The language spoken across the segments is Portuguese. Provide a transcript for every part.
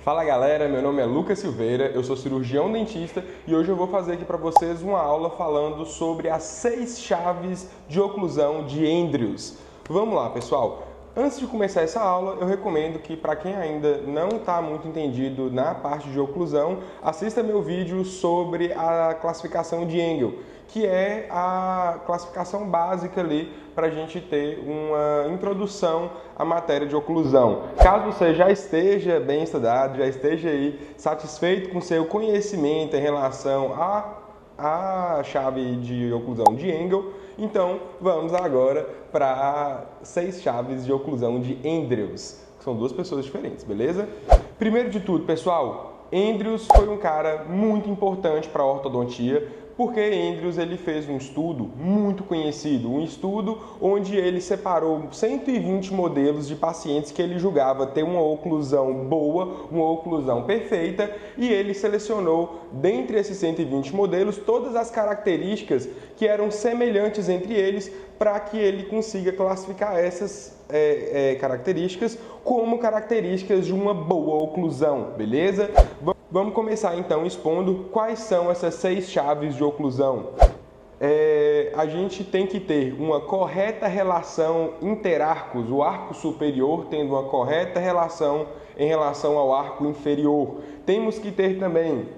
Fala galera, meu nome é Lucas Silveira, eu sou cirurgião dentista e hoje eu vou fazer aqui para vocês uma aula falando sobre as 6 chaves de oclusão de Andrews. Vamos lá, pessoal. Antes de começar essa aula, eu recomendo que para quem ainda não está muito entendido na parte de oclusão, assista meu vídeo sobre a classificação de Engel, que é a classificação básica ali para a gente ter uma introdução à matéria de oclusão. Caso você já esteja bem estudado, já esteja aí satisfeito com seu conhecimento em relação à chave de oclusão de Engel, então vamos agora para 6 chaves de oclusão de Andrews, que são duas pessoas diferentes, beleza? Primeiro de tudo, pessoal, Andrews foi um cara muito importante para a ortodontia, porque Andrews ele fez um estudo muito conhecido, um estudo onde ele separou 120 modelos de pacientes que ele julgava ter uma oclusão boa, uma oclusão perfeita, e ele selecionou, dentre esses 120 modelos, todas as características que eram semelhantes entre eles para que ele consiga classificar essas características como características de uma boa oclusão, beleza? Vamos começar então expondo quais são essas 6 chaves de oclusão. A gente tem que ter uma correta relação interarcos, o arco superior tendo uma correta relação em relação ao arco inferior. Temos que ter também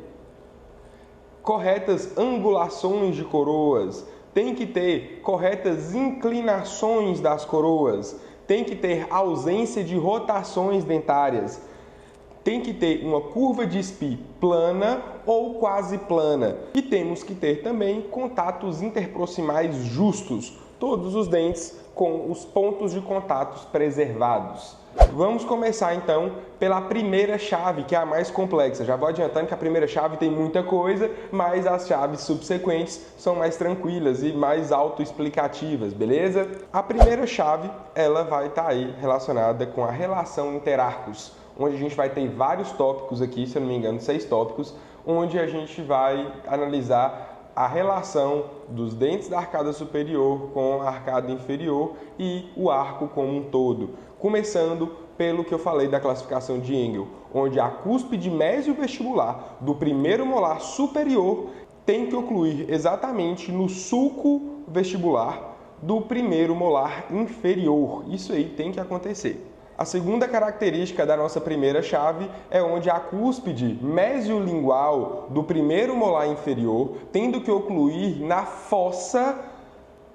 corretas angulações de coroas, tem que ter corretas inclinações das coroas, tem que ter ausência de rotações dentárias, tem que ter uma curva de SPI plana ou quase plana. E temos que ter também contatos interproximais justos, todos os dentes com os pontos de contatos preservados. Vamos começar então pela primeira chave, que é a mais complexa. Já vou adiantando que a primeira chave tem muita coisa, mas as chaves subsequentes são mais tranquilas e mais autoexplicativas, beleza? A primeira chave, ela vai estar aí relacionada com a relação interarcos, onde a gente vai ter vários tópicos aqui, se eu não me engano, 6 tópicos, onde a gente vai analisar a relação dos dentes da arcada superior com a arcada inferior e o arco como um todo. Começando pelo que eu falei da classificação de Engel, onde a cúspide mesiovestibular do primeiro molar superior tem que ocluir exatamente no sulco vestibular do primeiro molar inferior. Isso aí tem que acontecer. A segunda característica da nossa primeira chave é onde a cúspide mesiolingual do primeiro molar inferior tendo que ocluir na fossa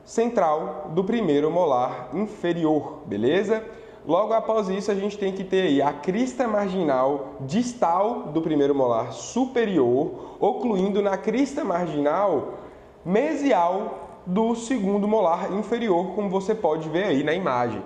central do primeiro molar inferior, beleza? Logo após isso, a gente tem que ter aí a crista marginal distal do primeiro molar superior ocluindo na crista marginal mesial do segundo molar inferior, como você pode ver aí na imagem.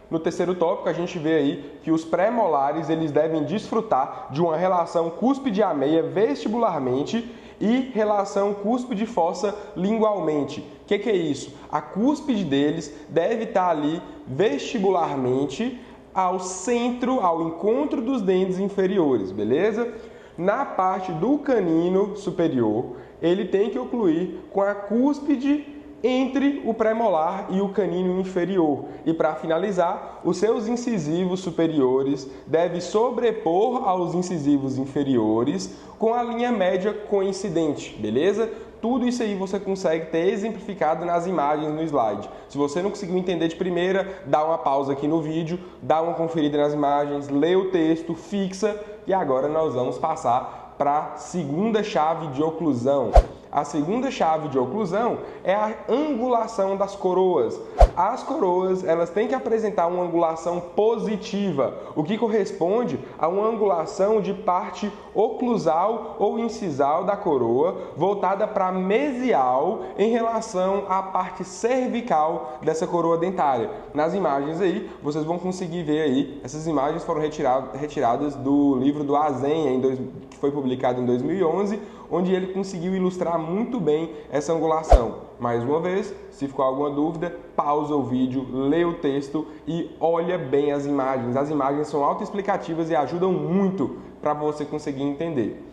No terceiro tópico, a gente vê aí que os pré-molares eles devem desfrutar de uma relação cúspide a meia vestibularmente e relação cúspide fossa lingualmente. O que é isso? A cúspide deles deve estar ali vestibularmente ao centro, ao encontro dos dentes inferiores, beleza? Na parte do canino superior, ele tem que ocluir com a cúspide entre o premolar e o canino inferior. E para finalizar, os seus incisivos superiores devem sobrepor aos incisivos inferiores com a linha média coincidente, beleza? Tudo isso aí você consegue ter exemplificado nas imagens no slide. Se você não conseguiu entender de primeira, dá uma pausa aqui no vídeo, dá uma conferida nas imagens, lê o texto, fixa e agora nós vamos passar para a segunda chave de oclusão. A segunda chave de oclusão é a angulação das coroas. As coroas elas têm que apresentar uma angulação positiva, o que corresponde a uma angulação de parte oclusal ou incisal da coroa voltada para mesial em relação à parte cervical dessa coroa dentária. Nas imagens aí, vocês vão conseguir ver aí, essas imagens foram retiradas do livro do Azenha, que foi publicado em 2011, onde ele conseguiu ilustrar muito bem essa angulação. Mais uma vez, se ficou alguma dúvida, pausa o vídeo, lê o texto e olha bem as imagens. As imagens são autoexplicativas e ajudam muito para você conseguir entender.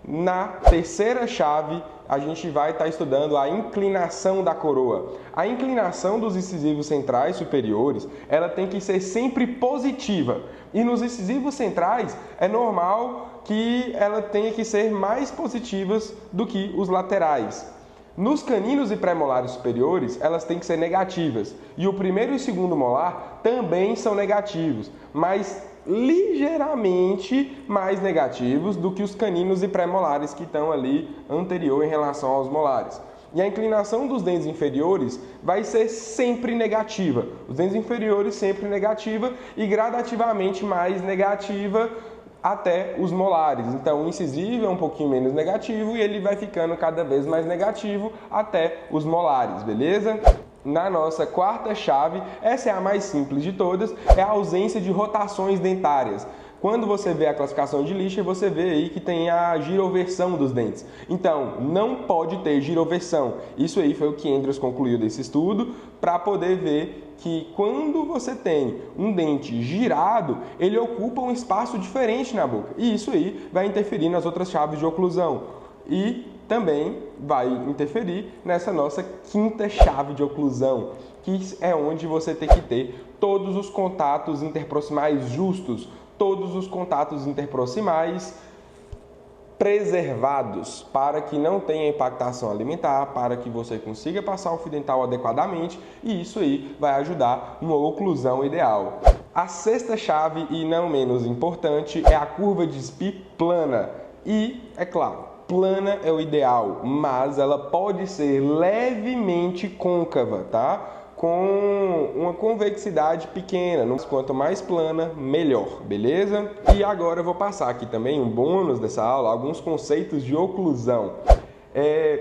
Na terceira chave, a gente vai estar estudando a inclinação da coroa. A inclinação dos incisivos centrais superiores, ela tem que ser sempre positiva. E nos incisivos centrais, é normal que ela tenha que ser mais positivas do que os laterais. Nos caninos e pré-molares superiores, elas têm que ser negativas. E o primeiro e o segundo molar também são negativos, mas ligeiramente mais negativos do que os caninos e pré-molares que estão ali anterior em relação aos molares. E a inclinação dos dentes inferiores vai ser sempre negativa. Os dentes inferiores sempre negativa e gradativamente mais negativa até os molares. Então o incisivo é um pouquinho menos negativo e ele vai ficando cada vez mais negativo até os molares, beleza? Na nossa quarta chave, essa é a mais simples de todas, é a ausência de rotações dentárias. Quando você vê a classificação de Lischer, você vê aí que tem a giroversão dos dentes. Então, não pode ter giroversão. Isso aí foi o que Andrews concluiu desse estudo, para poder ver que quando você tem um dente girado, ele ocupa um espaço diferente na boca. E isso aí vai interferir nas outras chaves de oclusão. E também vai interferir nessa nossa quinta chave de oclusão, que é onde você tem que ter todos os contatos interproximais justos, todos os contatos interproximais preservados, para que não tenha impactação alimentar, para que você consiga passar o fio dental adequadamente, e isso aí vai ajudar uma oclusão ideal. A sexta chave, e não menos importante, é a curva de Spee plana. E, é claro, plana é o ideal, mas ela pode ser levemente côncava, tá? Com uma convexidade pequena. Quanto mais plana, melhor, beleza? E agora eu vou passar aqui também um bônus dessa aula, alguns conceitos de oclusão.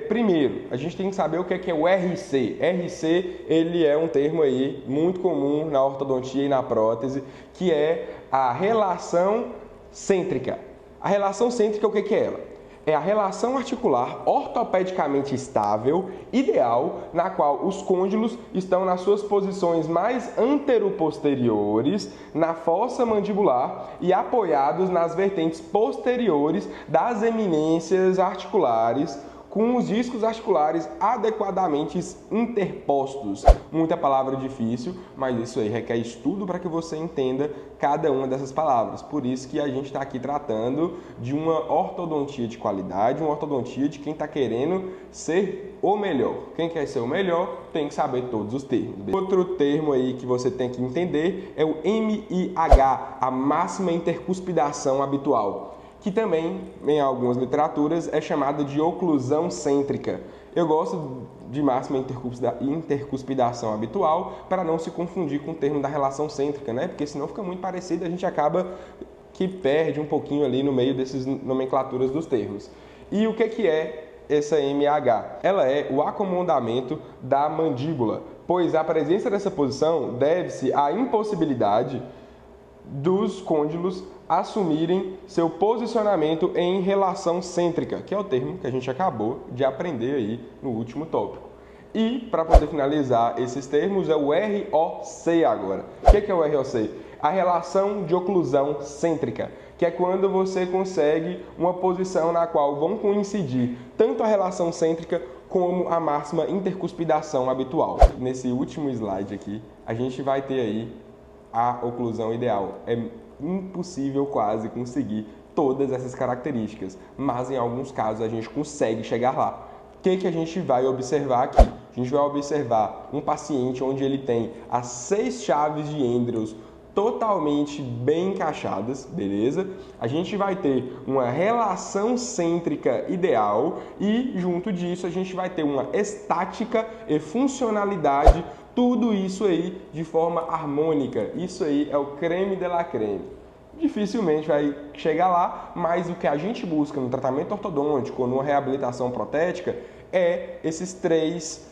Primeiro, a gente tem que saber o que é o RC. RC, ele é um termo aí muito comum na ortodontia e na prótese, que é a relação cêntrica. A relação cêntrica, o que é ela? É a relação articular ortopedicamente estável, ideal, na qual os côndilos estão nas suas posições mais anteroposteriores, na fossa mandibular e apoiados nas vertentes posteriores das eminências articulares, com os discos articulares adequadamente interpostos. Muita palavra difícil, mas isso aí requer estudo para que você entenda cada uma dessas palavras. Por isso que a gente está aqui tratando de uma ortodontia de qualidade, uma ortodontia de quem está querendo ser o melhor. Quem quer ser o melhor tem que saber todos os termos. Outro termo aí que você tem que entender é o MIH, a máxima intercuspidação habitual, que também, em algumas literaturas, é chamada de oclusão cêntrica. Eu gosto de máxima intercuspidação habitual para não se confundir com o termo da relação cêntrica, né? Porque senão fica muito parecido e a gente acaba que perde um pouquinho ali no meio dessas nomenclaturas dos termos. E o que é essa MH? Ela é o acomodamento da mandíbula, pois a presença dessa posição deve-se à impossibilidade dos côndilos assumirem seu posicionamento em relação cêntrica, que é o termo que a gente acabou de aprender aí no último tópico. E, para poder finalizar esses termos, é o ROC agora. O que é o ROC? A relação de oclusão cêntrica, que é quando você consegue uma posição na qual vão coincidir tanto a relação cêntrica como a máxima intercuspidação habitual. Nesse último slide aqui, a gente vai ter aí a oclusão ideal. É impossível quase conseguir todas essas características, mas em alguns casos a gente consegue chegar lá. O que a gente vai observar aqui? A gente vai observar um paciente onde ele tem as 6 chaves de Andrews totalmente bem encaixadas, beleza? A gente vai ter uma relação cêntrica ideal e, junto disso, a gente vai ter uma estática e funcionalidade, tudo isso aí de forma harmônica. Isso aí é o creme de la creme. Dificilmente vai chegar lá, mas o que a gente busca no tratamento ortodôntico ou numa reabilitação protética é esses três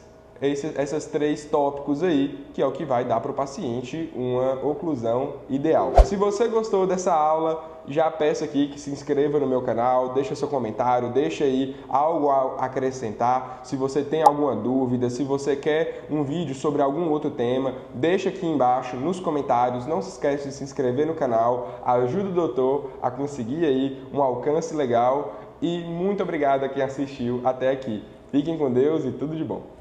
tópicos aí, que é o que vai dar para o paciente uma oclusão ideal. Se você gostou dessa aula, já peço aqui que se inscreva no meu canal, deixa seu comentário, deixa aí algo a acrescentar. Se você tem alguma dúvida, se você quer um vídeo sobre algum outro tema, deixa aqui embaixo nos comentários. Não se esqueça de se inscrever no canal, ajuda o doutor a conseguir aí um alcance legal E muito obrigado a quem assistiu até aqui. Fiquem com Deus e tudo de bom.